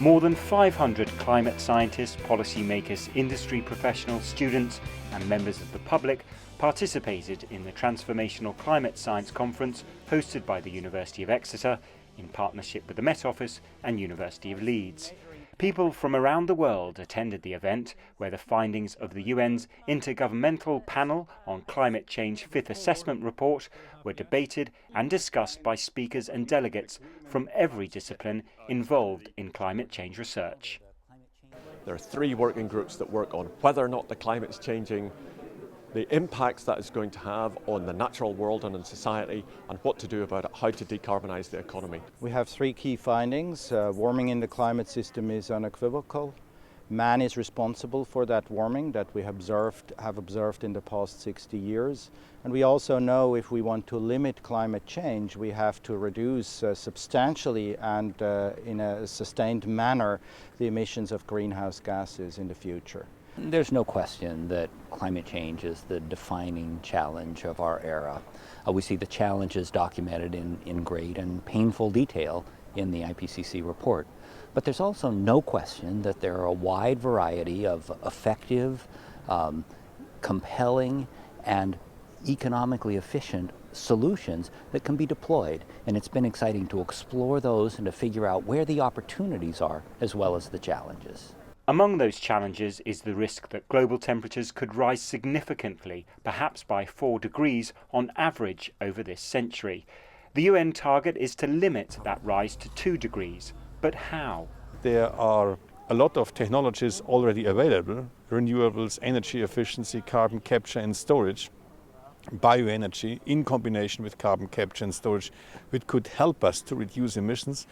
More than 500 climate scientists, policymakers, industry professionals, students and members of the public participated in the Transformational Climate Science Conference hosted by the University of Exeter in partnership with the Met Office and University of Leeds. People from around the world attended the event, where the findings of the UN's Intergovernmental Panel on Climate Change Fifth Assessment Report were debated and discussed by speakers and delegates from every discipline involved in climate change research. There are 3 working groups that work on whether or not the climate's changing, the impacts that it's going to have on the natural world and on society, and what to do about it, how to decarbonise the economy. We have 3 key findings. Warming in the climate system is unequivocal. Man is responsible for that warming that we have observed in the past 60 years. And we also know if we want to limit climate change, we have to reduce substantially and in a sustained manner the emissions of greenhouse gases in the future. There's no question that climate change is the defining challenge of our era. We see the challenges documented in great and painful detail in the IPCC report. But there's also no question that there are a wide variety of effective, compelling, and economically efficient solutions that can be deployed. And it's been exciting to explore those and to figure out where the opportunities are as well as the challenges. Among those challenges is the risk that global temperatures could rise significantly, perhaps by 4 degrees on average over this century. The UN target is to limit that rise to 2 degrees. But how? There are a lot of technologies already available: renewables, energy efficiency, carbon capture and storage, bioenergy in combination with carbon capture and storage, which could help us to reduce emissions.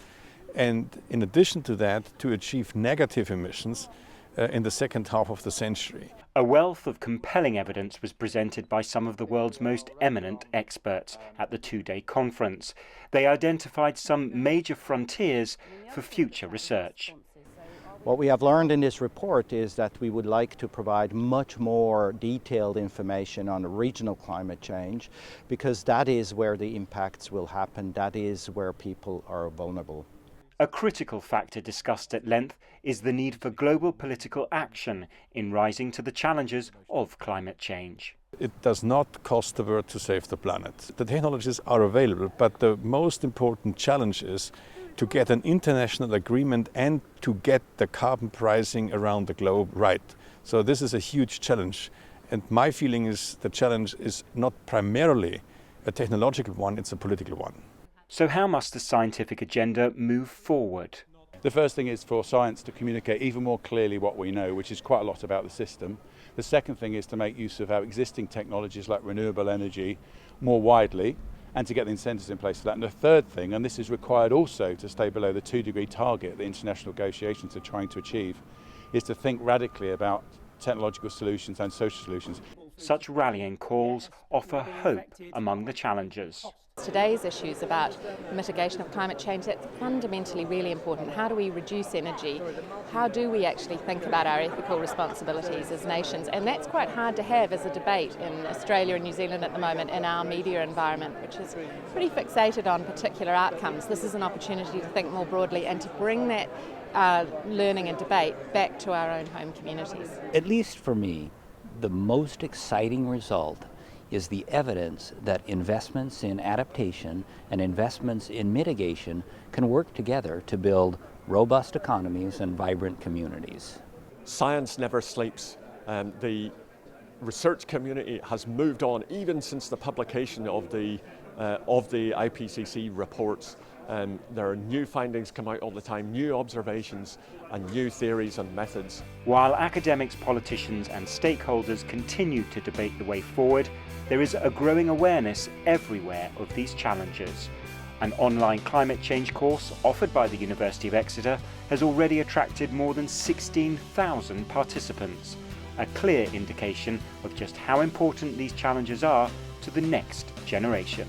And in addition to that, to achieve negative emissions in the second half of the century. A wealth of compelling evidence was presented by some of the world's most eminent experts at the 2-day conference. They identified some major frontiers for future research. What we have learned in this report is that we would like to provide much more detailed information on regional climate change, because that is where the impacts will happen, that is where people are vulnerable. A critical factor discussed at length is the need for global political action in rising to the challenges of climate change. It does not cost the world to save the planet. The technologies are available, but the most important challenge is to get an international agreement and to get the carbon pricing around the globe right. So this is a huge challenge. And my feeling is the challenge is not primarily a technological one, it's a political one. So how must the scientific agenda move forward? The first thing is for science to communicate even more clearly what we know, which is quite a lot about the system. The second thing is to make use of our existing technologies like renewable energy more widely and to get the incentives in place for that. And the third thing, and this is required also to stay below the 2-degree target that international negotiations are trying to achieve, is to think radically about technological solutions and social solutions. Such rallying calls offer hope among the challengers. Today's issues about mitigation of climate change, that's fundamentally really important. How do we reduce energy? How do we actually think about our ethical responsibilities as nations? And that's quite hard to have as a debate in Australia and New Zealand at the moment in our media environment, which is pretty fixated on particular outcomes. This is an opportunity to think more broadly and to bring that learning and debate back to our own home communities. At least for me, the most exciting result is the evidence that investments in adaptation and investments in mitigation can work together to build robust economies and vibrant communities. Science never sleeps. The research community has moved on even since the publication of the IPCC reports. There are new findings come out all the time, new observations and new theories and methods. While academics, politicians and stakeholders continue to debate the way forward, there is a growing awareness everywhere of these challenges. An online climate change course offered by the University of Exeter has already attracted more than 16,000 participants, a clear indication of just how important these challenges are to the next generation.